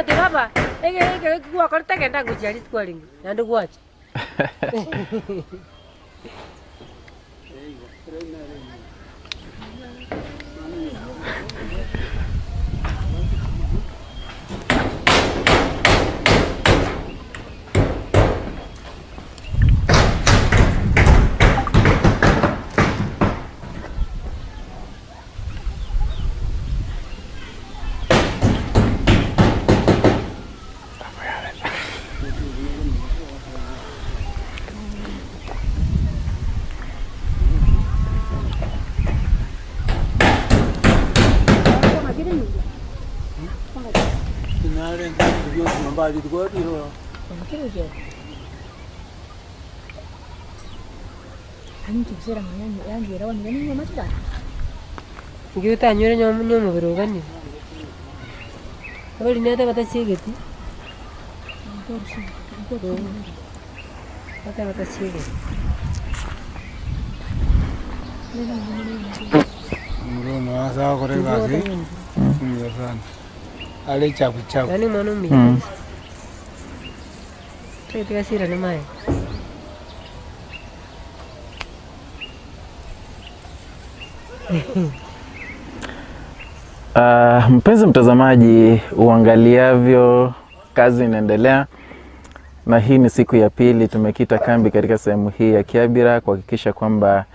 tiraba. Ege kwa korta kenda kucharis kwa lingi. Nando kuacha. Kita nyuruh nyom berogan ni. Kalau ini ada kata siapa tu? Kata siapa? Mulu masa korek lagi. Biasa. Ada capu. Ini mana mi? Saya kasih rana mai. Mpenzi mtazamaji, uangaliavyo kazi inaendelea, na hii ni siku ya pili tumekita kambi katika sehemu hii ya Kiabiraa kuhakikisha kwamba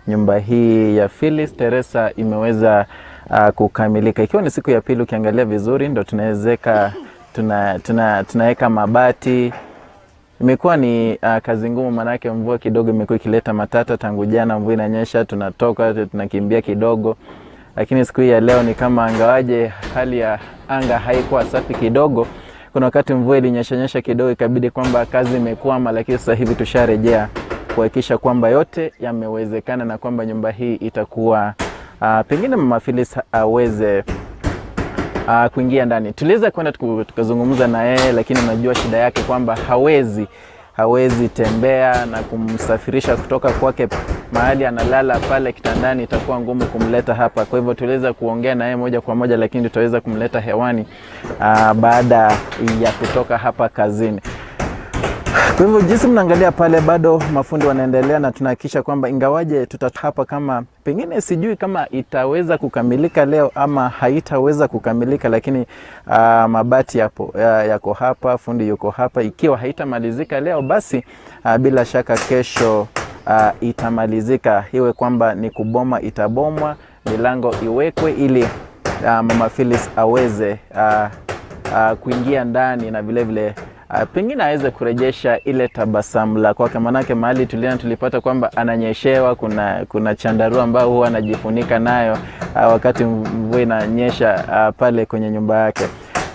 nyumba hii ya Philis Teresa imeweza kukamilika. Ikiwa ni siku ya pili, ukiangalia vizuri ndo tunaweka mabati. Imekuwa ni kazi ngumu, manake mvua kidogo imekuwa ikileta matata. Tangu jana mvua inanyesha, tunatoka tunakimbia kidogo. Lakini siku hii ya leo ni kama angawaje hali ya anga haikuwa safi kidogo. Kuna wakati mvua ilinyesha kidogo, ikabidi kwamba kazi imekwama, lakini sasa hivi tusharejea kuhakikisha kwamba yote yamewezekana na kwamba nyumba hii itakuwa pengine Mama Philis aweze kuingia ndani. Tuliweza kwenda tukazungumza na yeye, lakini unajua shida yake kwamba hawezi tembea, na kumsafirisha kutoka kwake mahali analala pale kitandani itakuwa ngumu kumleta hapa. Kwa hivyo tuliweza kuongea na yeye moja kwa moja, lakini tutaweza kumleta hewani baada ya kutoka hapa kazini. Kwa hivyo jinsi mnaangalia pale, bado mafundi wanaendelea, na tunahakikisha kwamba ingawaje tutahapa kama pengine sijui kama itaweza kukamilika leo ama haitaweza kukamilika, lakini mabati yako hapa, fundi yuko hapa. Ikiwa haitamalizika leo, basi bila shaka kesho itamalizika, iwe kwamba ni kuboma itabomwa, milango iwekwe, ili Mama Philis aweze kuingia ndani, na vile vile pengine aweze kurejesha ile tabasamu la kwake. Manake mahali tulipata kwamba ananyeshewa, kuna chandarua ambao huwa anajifunika nayo wakati mvua inanyesha pale kwenye nyumba yake.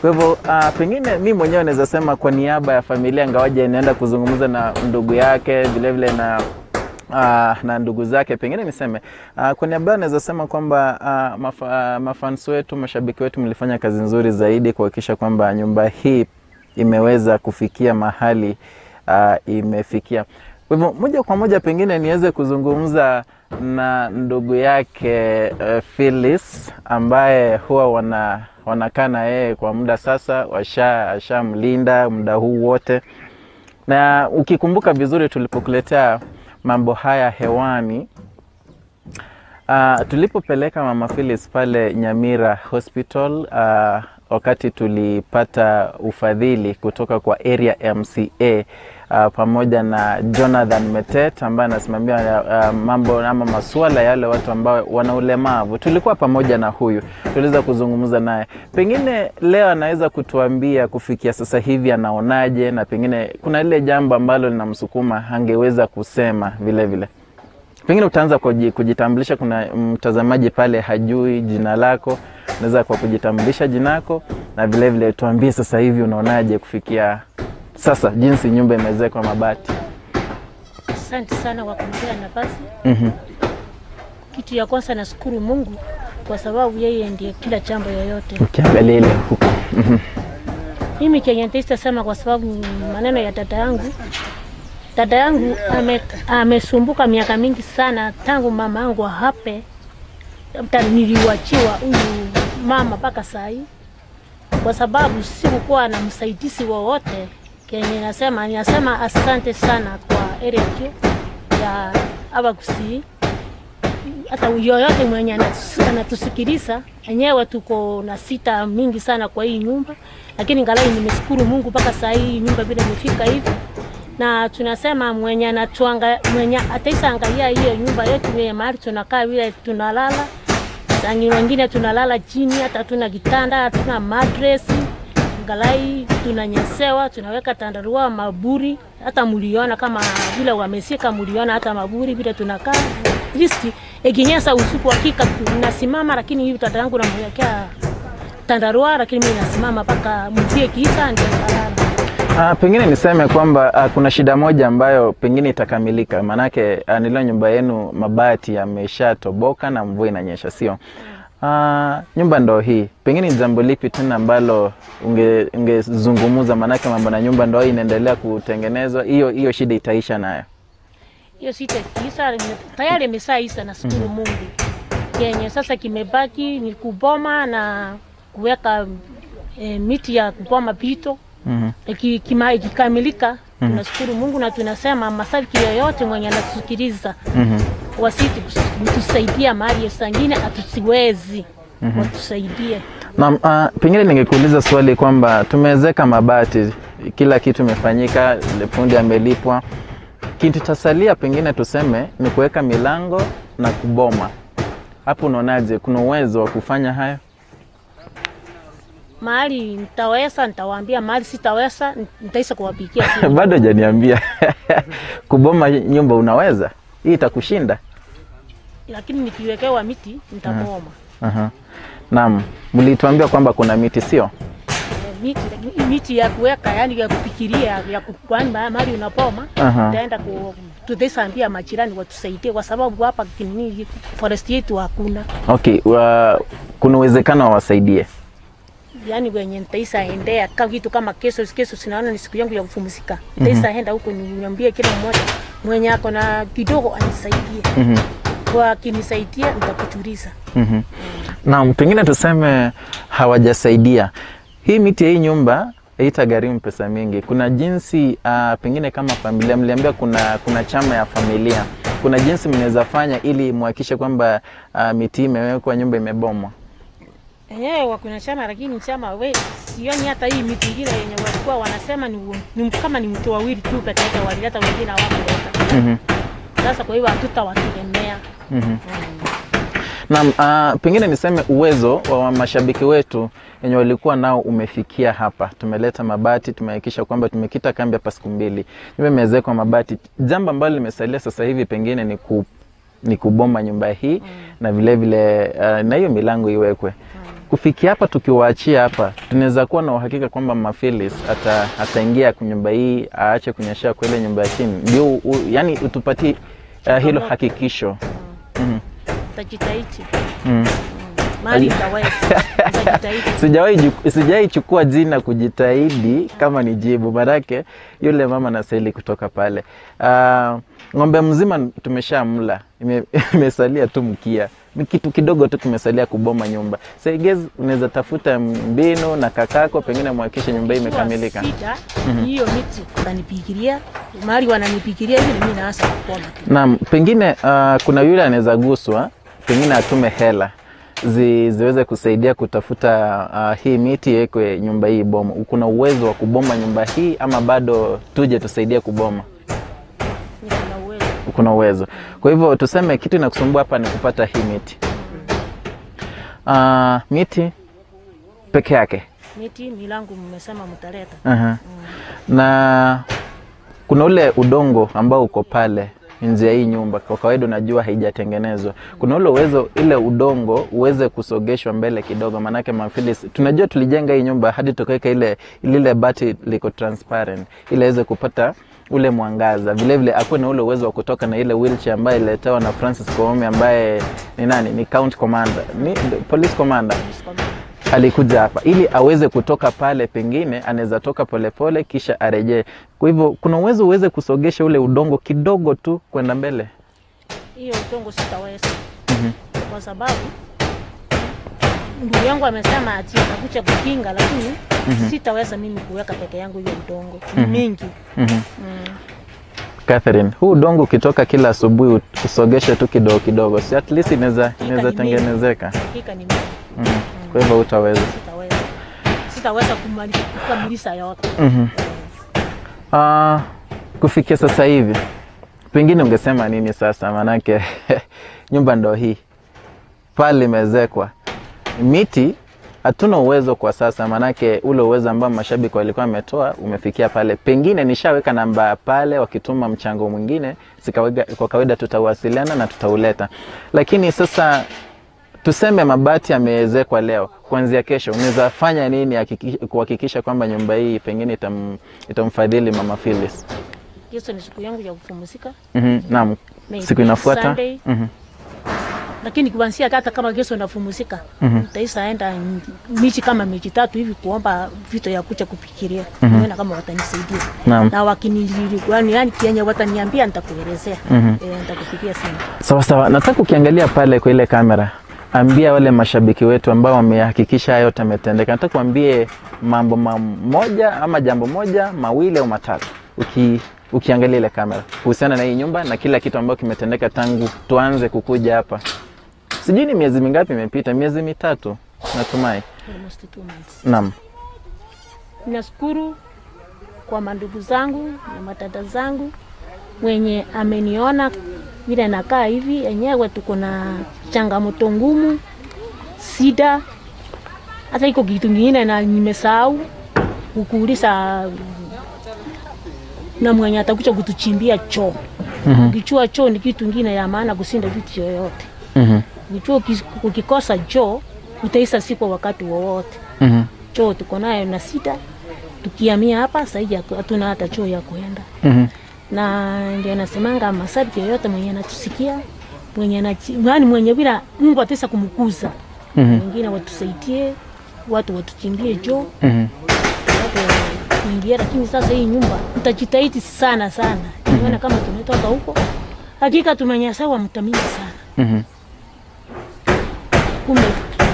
Kwa hivyo pengine mimi mwenyewe naweza sema kwa niaba ya familia, ngawaje inaenda kuzungumza na ndugu yake vile vile na ndugu zake, pengine niseme kwa niaba naweza sema kwamba mafans wetu, mashabiki wetu, mlifanya kazi nzuri zaidi kuhakikisha kwamba nyumba hii imeweza kufikia mahali imefikia. Kwa hivyo moja kwa moja pengine niweze kuzungumza na ndugu yake Philis, ambaye huwa wanakaa na yeye kwa muda sasa, washamlinda muda huu wote. Na ukikumbuka vizuri tulipokuletea mambo haya hewani, tulipopeleka Mama Philis pale Nyamira Hospital, wakati tulipata ufadhili kutoka kwa area MCA pamoja na Jonathan Metet ambaye anasimamia mambo ama masuala yale watu ambao wana ulemavu. Tulikuwa pamoja na huyu, tuliweza kuzungumza naye. Pengine leo anaweza kutuambia kufikia sasa hivi anaonaje, na pengine kuna ile jambo ambalo linamsukuma angeweza kusema vile vile. Pengine utaanza kujitambulisha, kuna mtazamaji pale hajui jina lako. Naweza kwa kujitambulisha jinako, na vile vile tuambie sasa hivi unaonaje kufikia sasa jinsi nyumba imezekwa mabati. Asante sana kwa kunipea nafasi. Kitu ya kwanza nashukuru Mungu kwa sababu yeye ndiye kila jambo yoyote. Ukiangalia ile huko. Mimi Kenya sema kwa sababu maneno ya dada yangu amesumbuka miaka mingi sana tangu mama yangu hape. Niliwachiwa huyu mama mpaka saa hii. kwa sababu sikuwa na msaidizi wowote. Kenye nasema asante sana kwa RFI ya Abagusi, hata yoyote mwenye anatusikiliza. Enyewe tuko na sita mingi sana kwa hii nyumba, lakini angalau nimeshukuru Mungu mpaka saa hii nyumba bila imefika hivi. Na tunasema mwenye ataisa angalia hiyo nyumba yetu ya mahali tunakaa vile tunalala. Sangi wengine tunalala chini, hata tuna kitanda, hatuna mattress. Angalau tunanyesewa, tunaweka tandarua, maburi, hata muliona kama vile wamesika muliona hata maburi vile tunakaa. Listi ikinyesha usiku hakika tunasimama, lakini hivi tata yangu namwekea tandarua, lakini mimi nasimama mpaka mvue kiisa ndio nalala. Pengine niseme kwamba kuna shida moja ambayo pengine itakamilika. Manake nilo nyumba yenu mabati yameshatoboka na mvua inanyesha, sio? Nyumba ndo hii. Pengine ni jambo lipi tena ambalo ungezungumuza? Manake mambo na nyumba ndo hii inaendelea kutengenezwa. Hiyo shida itaisha nayo. Hiyo shida itaisha, tayari imeshaisha na shukuru Mungu. Kenye sasa kimebaki ni kuboma na kuweka miti ya kuboma pito. Ikikamilika tunashukuru Mungu na tunasema mashariki yoyote mwenye anatusikiliza wasiti kutusaidia mahali sangine atusiwezi watusaidie. Na pengine ningekuuliza swali kwamba tumewezeka mabati, kila kitu imefanyika, fundi amelipwa. Kitu tasalia pengine tuseme ni kuweka milango na kuboma. Hapo unaonaje, kuna uwezo wa kufanya hayo? Mahali nitaweza nitawaambia, mahali sitaweza nitaisha kuwapikia. Bado hajaniambia. Kuboma nyumba unaweza? Hii itakushinda? Lakini nikiwekewa miti nitaboma. Naam, mlituambia kwamba kuna miti, sio? Miti ya kuweka, yani ya kufikiria, ya kwani mahali unapoma nitaenda tutaambia majirani watusaidie, kwa sababu hapa kinini forest yetu hakuna. Okay, kuna uwezekano wasaidie? Yani wenye nitaisa endea kama kitu kama kesho sinaona ni siku yangu ya kupumzika. Nitaisa enda huko niambie kila mmoja mwenye ako na kidogo anisaidie. Kwa kinisaidia nitakutuliza. Na pengine tuseme hawajasaidia. Hii miti ya hii nyumba haitagharimu pesa mingi. Kuna jinsi pengine kama familia mliambia kuna chama ya familia. Kuna jinsi mnaweza fanya ili muhakikishe kwamba miti imewekwa, nyumba imebomwa? Kuna chama, lakini chama sioni hata hii miti ingine yenye walikuwa wanasema ni kama ni mtu wawili tu peke yake walileta, wengine hawakuleta. Sasa kwa hiyo hatutawategemea. Na pengine niseme uwezo wa mashabiki wetu yenye walikuwa nao umefikia hapa. Tumeleta mabati, tumehakikisha kwamba tumekita kambi hapa siku 2. Nyumba imezekwa mabati. Jambo ambalo limesalia sasa hivi pengine ni kubomba nyumba hii na vile vile na hiyo milango iwekwe. Kufikia hapa tukiwaachia hapa, tunaweza kuwa na uhakika kwamba Mama Philis ataingia kwa nyumba hii, aache kunyeshea kwa ile nyumba ya chini. Ndio yani utupatie hilo hakikisho. Tajitahidi. Mali itaweza. Sijawahi chukua jina kujitahidi kama ni jibu. Baraka yule mama anastahili kutoka pale. Ng'ombe mzima tumeshamla. Imesalia tu mkia. Kitu kidogo tu kimesalia kuboma nyumba. Saigez unaweza tafuta mbinu na kakako pengine muhakikishe nyumba hii imekamilika. Hiyo miti utanipigilia, mali wananipigilia hivi mimi naanza kupona. Naam, pengine kuna yule anaweza guswa, pengine atume hela ziweze kusaidia kutafuta hii miti yekwe nyumba hii boma. Kuna uwezo wa kuboma nyumba hii ama bado tuje tusaidie kuboma? Kuna uwezo. Kwa hivyo tuseme kitu inakusumbua hapa ni kupata hii miti. Miti peke yake. Miti milango mmesema mtaleta. Na kuna ule udongo ambao uko pale nje ya hii nyumba. Kwa kawaida unajua haijatengenezwa. Kuna ule uwezo ile udongo uweze kusogeshwa mbele kidogo, manake Mama Philis tunajua tulijenga hii nyumba hadi tukaweka ile bati liko transparent ili iweze kupata ule mwangaza. Vile vile akuwe na ule uwezo wa kutoka na ile wheelchair ambaye iletawa na Francis Koome ambaye ni nani? Ni county commander, ni police commander. Alikuja hapa ili aweze kutoka pale, pengine anaweza toka polepole kisha arejee. Kwa hivyo kuna uwezo uweze kusogesha ule udongo kidogo tu kwenda mbele. Hiyo udongo sitaweza. Kwa sababu ndugu yangu amesema ati atakuja kukinga, lakini sitaweza mimi kuweka peke yangu hiyo udongo mingi. Catherine, huu udongo ukitoka kila asubuhi usogeshe tu kidogo kidogo, si at least inaweza tengenezeka. Hakika ni mimi. Kwa hivyo utaweza. Sitaweza kukamilisha yote. Kufikia sasa hivi pengine ungesema nini sasa, manake nyumba ndo hii pale imezekwa, miti hatuna uwezo kwa sasa, manake ule uwezo ambao mashabiki walikuwa wametoa umefikia pale. Pengine nishaweka namba pale, wakituma mchango mwingine kwa kawaida tutawasiliana na tutauleta. Lakini sasa tuseme mabati yamezekwa leo, kuanzia kesho unaweza fanya nini kuhakikisha kwamba nyumba hii pengine itamfadhili Mama Philis? Kesho ni siku yangu ya kupumzika. Naam. Siku inafuata. Lakini kuanzia hata kama kesho napumzika, nitaenda michi kama michi 3 hivi kuomba vitu ya kucha kufikiria. Naona kama watanisaidia. Na wakinilikuani yani kienya wataniambia nitakuelezea. Nitakupigia simu. Sawa. Nataka ukiangalia pale kwa ile kamera, ambia wale mashabiki wetu ambao wamehakikisha hayo yametendeka. Nataka kuambie mambo moja ama jambo moja, mawili au matatu. Ukiangalia ile kamera kuhusiana na hii nyumba na kila kitu ambacho kimetendeka tangu tuanze kukuja hapa. Sijui ni miezi mingapi imepita, miezi 3 natumai. Almost 2 months. Naam. Nashukuru kwa mandugu zangu na matata zangu mwenye ameniona vile nakaa hivi. Yenyewe tuko na changamoto ngumu, sida, hata iko kitu kingine na nimesahau kukuuliza, na mwenye atakuja kutuchimbia choo. Kichua choo ni kitu kingine ya maana kusinda vitu yoyote. Kichua ukikosa choo utaisa siku wakati wowote. Choo tuko nayo na sida. Tukihamia hapa sasa hatuna hata choo ya kuenda. Na ndio nasemanga mashabiki yoyote mwenye anatusikia, mwenye bila Mungu ataweza kumkuza. Wengine watusaidie, watu watuchimbie choo. Kuingia, lakini sasa hii nyumba tutajitahidi sana. Niona kama tumetoka huko. Hakika tumenyasawa mtamini sana.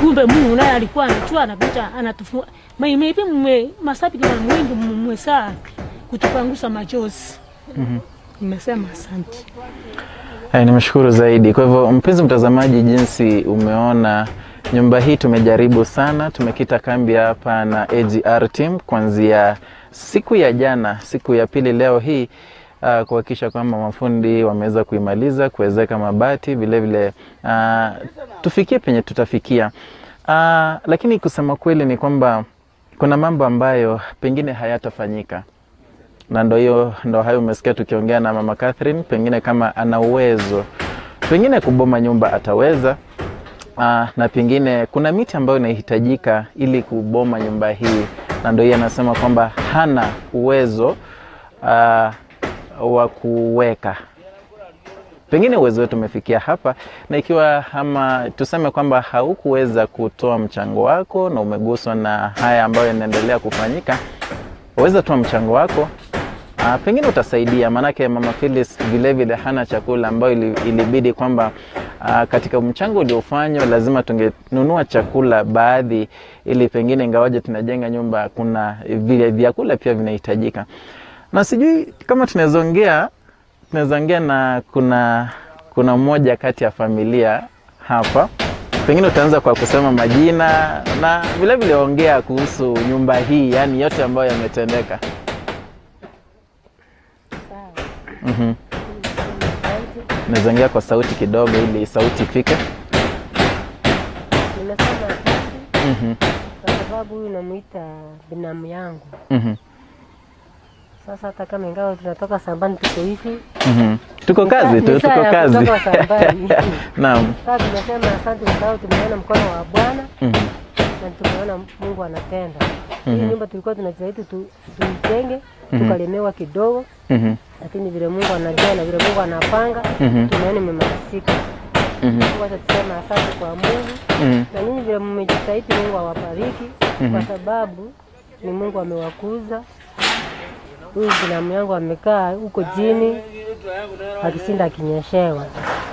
Kumbe Mungu naye alikuwa anachua anapita anatufua. Maybe mashabiki wa mwingi mmesa kutupangusa machozi. Nimesema asante. Nimeshukuru zaidi. Kwa hivyo mpenzi mtazamaji, jinsi umeona nyumba hii tumejaribu sana, tumekita kambi hapa na AGR team kuanzia siku ya jana, siku ya pili leo hii, kuhakikisha kwamba mafundi wameweza kuimaliza, kuwezeka mabati, vile vile tufikie penye tutafikia. Lakini kusema kweli ni kwamba kuna mambo ambayo pengine hayatafanyika. Na ndo hayo umesikia tukiongea na Mama Catherine, pengine kama ana uwezo, pengine kuboma nyumba ataweza. Na pengine kuna miti ambayo inahitajika ili kuboma nyumba hii, na ndio yeye anasema kwamba hana uwezo wa kuweka. Pengine uwezo wetu umefikia hapa, na ikiwa ama tuseme kwamba haukuweza kutoa mchango wako na umeguswa na haya ambayo yanaendelea kufanyika, uweza toa mchango wako. Pengine utasaidia, manake Mama Philis vile vile hana chakula, ambayo ilibidi kwamba katika mchango uliofanywa lazima tungenunua chakula baadhi, ili pengine ingawaje tunajenga nyumba kuna vile vyakula pia vinahitajika. Na sijui kama tunaweza ongea na kuna mmoja kati ya familia hapa. Pengine utaanza kwa kusema majina na vile vile ongea kuhusu nyumba hii, yani yote ambayo yametendeka. Nazongea kwa sauti kidogo ili sauti ifike. Nimesema kwa sababu huyu namuita binamu yangu. Sasa hata kama ingawa tunatoka sambani tuko hivi. Tuko kazi. Tuko sambani. Naam. Sasa tunasema asante kwa sababu tumeona mkono wa Bwana. Na tumeona Mungu anatenda. Hii nyumba tulikuwa tunajitahidi tuijenge, tukalemewa kidogo. Lakini vile Mungu anajua na vile Mungu anapanga, tunaona imemalizika. Wacha tuseme asante kwa Mungu. Na ninyi vile mmejitahidi, Mungu awabariki kwa sababu ni Mungu amewakuza. Huyu binamu yangu amekaa huko chini akishinda akinyeshewa.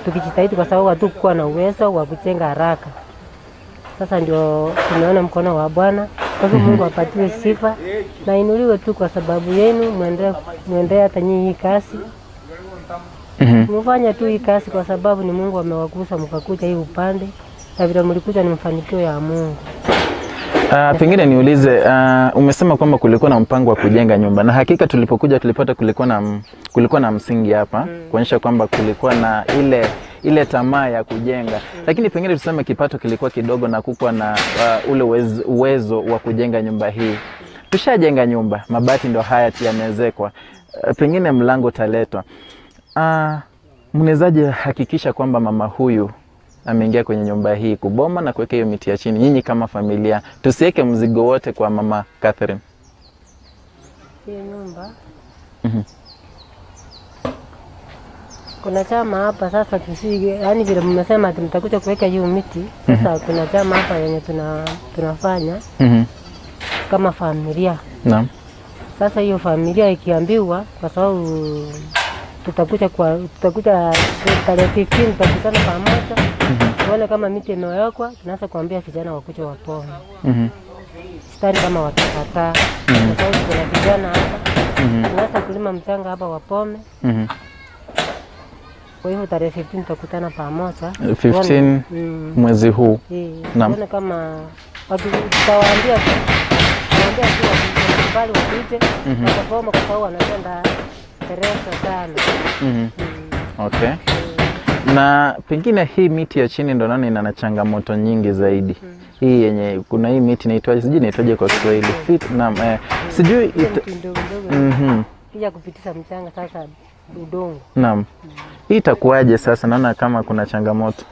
Tukijitahidi kwa sababu hatukuwa na uwezo wa kujenga haraka. Sasa ndio tumeona mkono wa Bwana. Kwa hivyo Mungu apatiwe sifa na inuliwe tu kwa sababu yenu. Muendelee hata nyinyi hii kazi. Mfanya tu hii kazi kwa sababu ni Mungu amewagusa mkakuja hii upande, na vile mlikuja ni mafanikio ya Mungu. Pengine niulize, umesema kwamba kulikuwa na mpango wa kujenga nyumba, na hakika tulipokuja tulipata kulikuwa na msingi hapa kuonyesha kwamba kulikuwa na ile tamaa ya kujenga, lakini pengine tuseme kipato kilikuwa kidogo na kukuwa na ule uwezo wa kujenga nyumba hii. Tushajenga nyumba, mabati ndio haya yamezekwa, pengine mlango taletwa. Mnezaje hakikisha kwamba mama huyu ameingia kwenye nyumba hii kuboma na kuweka hiyo miti ya chini? Nyinyi kama familia tusiweke mzigo wote kwa mama Catherine. Hii nyumba kuna chama hapa sasa, tusige yani vile mmesema mtakuja kuweka hiyo miti. Sasa kuna chama hapa yenye tunafanya kama familia. Naam. Sasa hiyo familia ikiambiwa, kwa sababu tutakuja tarehe 15 tutakutana pamoja. Tuone kama miti imewekwa, tunaanza kuambia vijana wakuja wapone. Sitani kama watakataa. Kwa sababu kuna vijana hapa. Tunaanza kulima mchanga hapa wapome. Kwa hivyo tarehe 15 tutakutana pamoja. 15 mwezi huu. Tuone kama tutawaambia tu wakubali wakuje wakapoma, kwa sababu wanapenda Teresa sana. Okay. Na pengine hii miti ya chini ndo naona ina changamoto nyingi zaidi. Hii yenye kuna hii miti inaitwaje? Sijui inaitwaje kwa Kiswahili. Naam, sijui Pia kupitisha mchanga sasa udongo. Naam. Hii itakuwaje sasa? Naona kama kuna changamoto.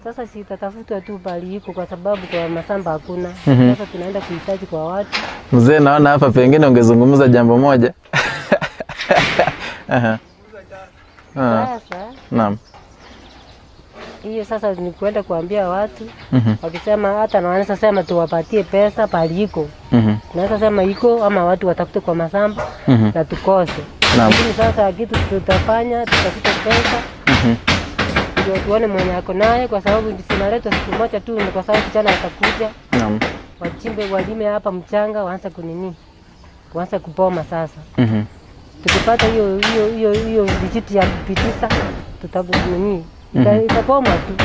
Sasa si tatafutwa tu bali iko, kwa sababu kwa masamba hakuna. Sasa tunaenda kuhitaji kwa watu. Mzee, naona hapa pengine ungezungumza jambo moja. Sasa naam. Hiyo sasa ni kwenda kuambia watu. Wakisema hata naanza sema tuwapatie pesa pali iko. Naanza sema iko ama watu watafute kwa masamba na tukose. Lakini sasa kitu tutafanya, tutafute pesa. Ndio tuone mwenye ako naye, kwa sababu sinaletwa siku moja tu, ni kwa sababu kijana atakuja. Naam. Wachimbe walime hapa mchanga, waanze kunini? Waanze kupoma sasa. Tukipata hiyo vijiti ya kupitisha, tutabuni itapoma tu.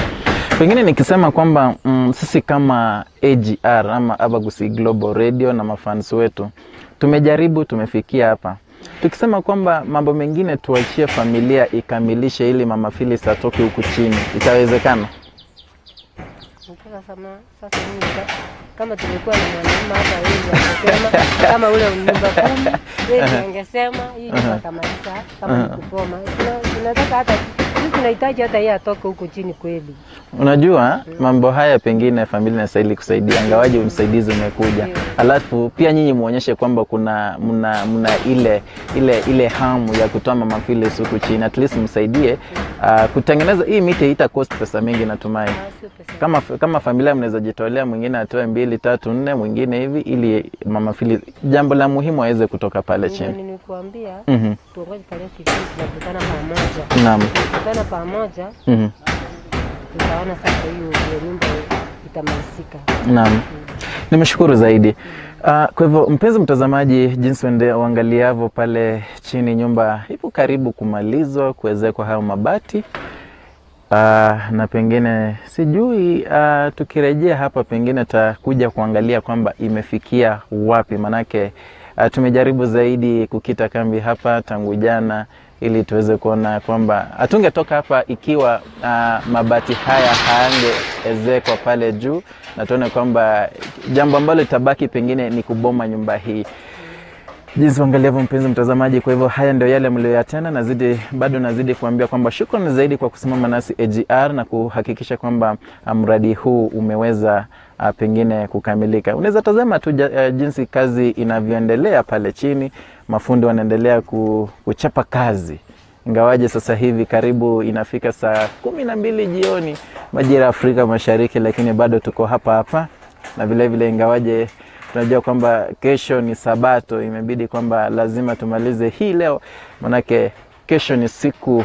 Pengine nikisema kwamba sisi kama AGR ama Abagusi Global Radio na mafans wetu tumejaribu, tumefikia hapa. Tukisema kwamba mambo mengine tuachie familia ikamilishe ili Mama Philis atoke huku chini, itawezekana? Sasa kama tulikuwa na mwanaume hapa hivi anasema kama ule nyumba 10, yeye angesema hii nyumba tamaliza kama ni kupoma. Tunataka hata tunahitaji hata yeye atoke huko chini kweli. Unajua mambo haya pengine familia inastahili kusaidia, angawaje msaidizi umekuja. Alafu pia nyinyi muonyeshe kwamba kuna mna ile hamu ya kutoa Mama Philis huko chini. At least msaidie kutengeneza hii miti. Ita cost pesa mingi natumai. Kama familia mnaweza jitolea, mwingine atoe 2, 3, 4, mwingine hivi, ili Mama Philis jambo la muhimu aweze kutoka pale chini. Nilikuambia tuongoje pale sisi tunakutana pamoja. Naam. Tukutana pamoja. Tutaona sasa hiyo nyumba itamalizika. Naam. Nimeshukuru zaidi. Kwa hivyo mpenzi mtazamaji, jinsi uangaliavyo pale chini, nyumba ipo karibu kumalizwa, kuwezekwa hayo mabati. Na pengine sijui tukirejea hapa pengine takuja kuangalia kwamba imefikia wapi, manake tumejaribu zaidi kukita kambi hapa tangu jana ili tuweze kuona kwamba hatungetoka hapa ikiwa mabati haya hayangeezekwa pale juu, na tuone kwamba jambo ambalo litabaki pengine ni kuboma nyumba hii. Jinsi uangaliavyo mpenzi mtazamaji, kwa hivyo haya ndio yale mlioyatenda. Bado nazidi kuambia kwamba shukrani zaidi kwa kusimama nasi AGR na kuhakikisha kwamba mradi huu umeweza pengine kukamilika. Unaweza tazama tu jinsi kazi inavyoendelea pale chini. Mafundi wanaendelea kuchapa kazi. Ingawaje sasa hivi karibu inafika saa 12 jioni majira ya Afrika Mashariki, lakini bado tuko hapa. Na vile vile ingawaje tunajua kwamba kesho ni Sabato, imebidi kwamba lazima tumalize hii leo, manake kesho ni siku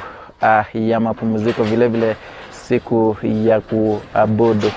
ya mapumziko, vile vile siku ya kuabudu.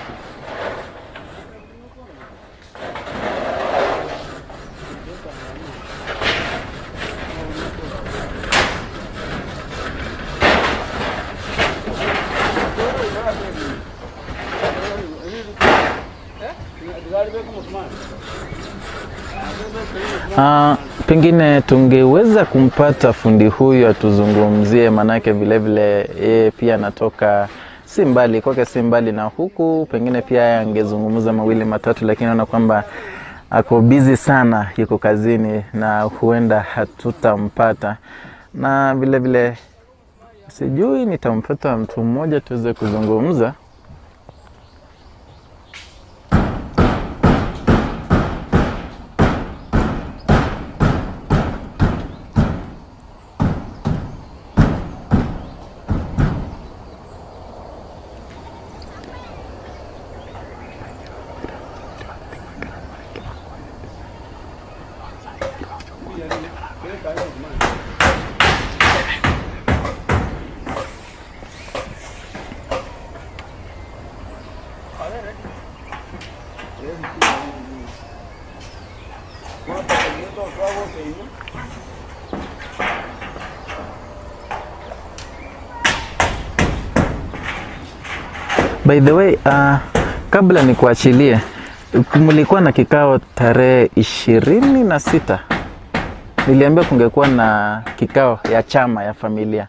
Pengine tungeweza kumpata fundi huyu atuzungumzie, manake vile vile yeye pia anatoka si mbali, kwake si mbali na huku, pengine pia angezungumza mawili matatu, lakini naona kwamba ako busy sana, yuko kazini na huenda hatutampata. Na vile vile sijui nitampata mtu mmoja tuweze kuzungumza. By the way, kabla ni kuachilie, mlikuwa na kikao tarehe 26. Niliambia kungekuwa na kikao ya chama ya familia.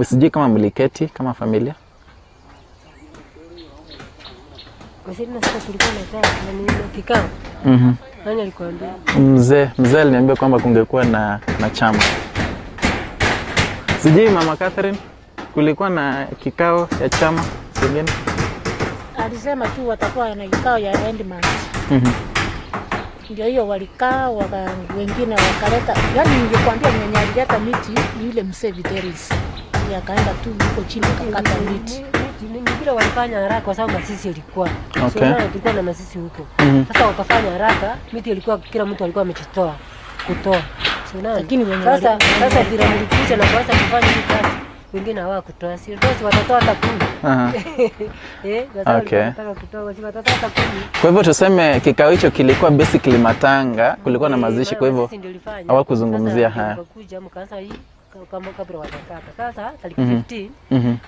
Sijui kama mliketi kama familia. Kwa sababu sasa tulikuwa na kikao. Nani alikwambia? Mzee aliniambia kwamba kungekuwa na chama. Sijui Mama Catherine, kulikuwa na kikao ya chama pengine? Alisema tu watakuwa na kikao ya end month. Ndio hiyo walikaa, wengine wakaleta, yani nilikwambia mwenye alileta miti ni yule mzee Viteris. Yeye akaenda tu huko chini akakata miti. Ni vile walifanya haraka kwa sababu masisi ilikuwa. Okay. So tulikuwa na masisi huko. Sasa wakafanya haraka, miti ilikuwa kila mtu alikuwa amechitoa kutoa. So lakini sasa vile mlikuja na kuanza kufanya hii kazi, wengine hawakutoa. Si ndio watatoa hata 10. Okay. Wataka kutoa, si watatoa hata 10. Kwa hivyo tuseme kikao hicho kilikuwa basically matanga, kulikuwa na mazishi, kwa hivyo hawakuzungumzia haya. Kuja mkaanza hii kama kabla watakata. Sasa tariki 15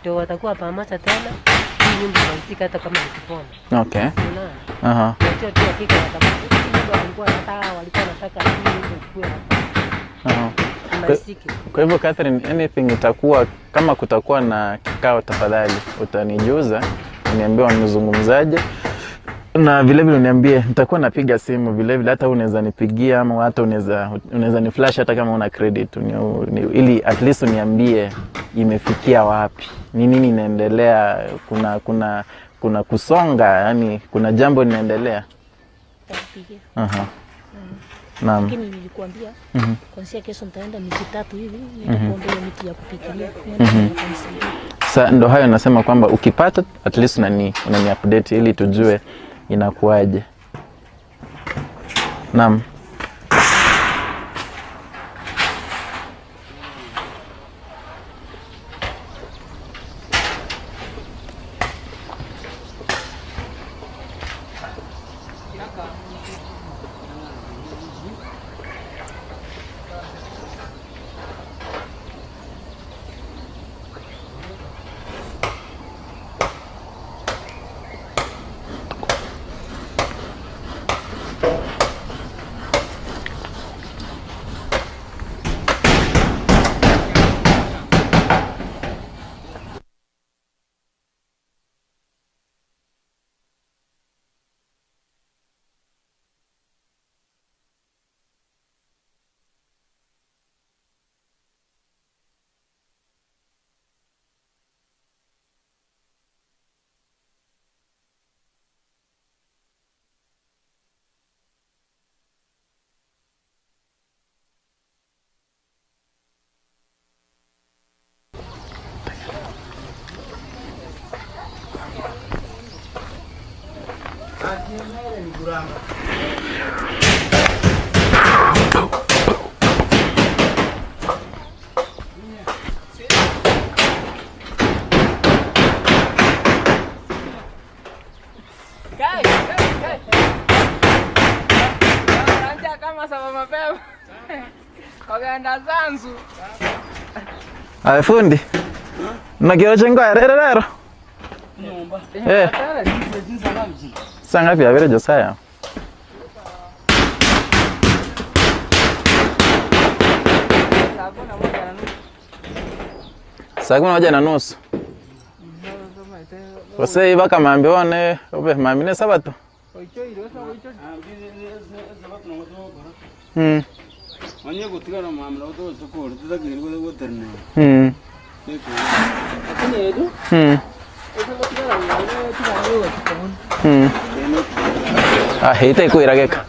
ndio watakuwa pamoja tena. Hii nyumba inasika hata kama ikipona. Okay. Ndio tu hakika walikuwa wanataka hii nyumba ikue hapa. Kwa hivyo Catherine, anything itakuwa kama kutakuwa na kikao, tafadhali utanijuza, uniambie wamezungumzaje. Na vile vile uniambie, nitakuwa napiga simu vile vile, hata unaweza nipigia ama hata unaweza ni flash hata kama una credit ili at least uniambie imefikia wapi. Ni nini inaendelea, kuna kusonga, yani kuna jambo linaendelea. Naam. Lakini nilikwambia kuanzia kesho nitaenda miti 3 hivi nitakuombea miti ya kupikilia. Sasa ndo hayo nasema kwamba ukipata at least unani update ili tujue inakuaje. Naam. Ay fundi. Nakiwa chenga rero. Nyumba. Sanga pia vile Josaya. Saa 11:30. Wase ibaka mambione obe mamine sabato. Manye kutigana mamla oto sokoro tudakiri guterne. Hita ikuirageka.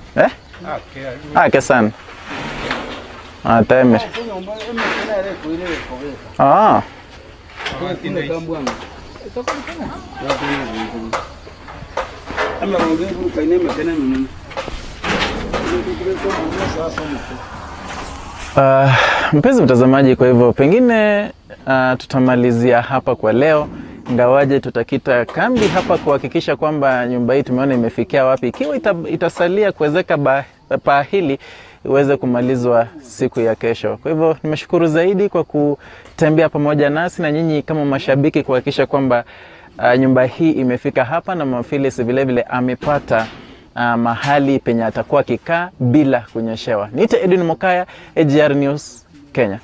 Ke sana. Temer. Mpenzi mtazamaji, kwa hivyo pengine tutamalizia hapa kwa leo, ingawaje tutakita kambi hapa kuhakikisha kwamba nyumba hii tumeona imefikia wapi, ikiwa itasalia kuwezeka paa hili iweze kumalizwa siku ya kesho. Kwa hivyo nimeshukuru zaidi kwa kutembea pamoja nasi na nyinyi kama mashabiki kuhakikisha kwamba nyumba hii imefika hapa na Mama Philis vile vile amepata mahali penye atakuwa kikaa bila kunyeshewa. Niite Edwin Mokaya, AGR News, Kenya.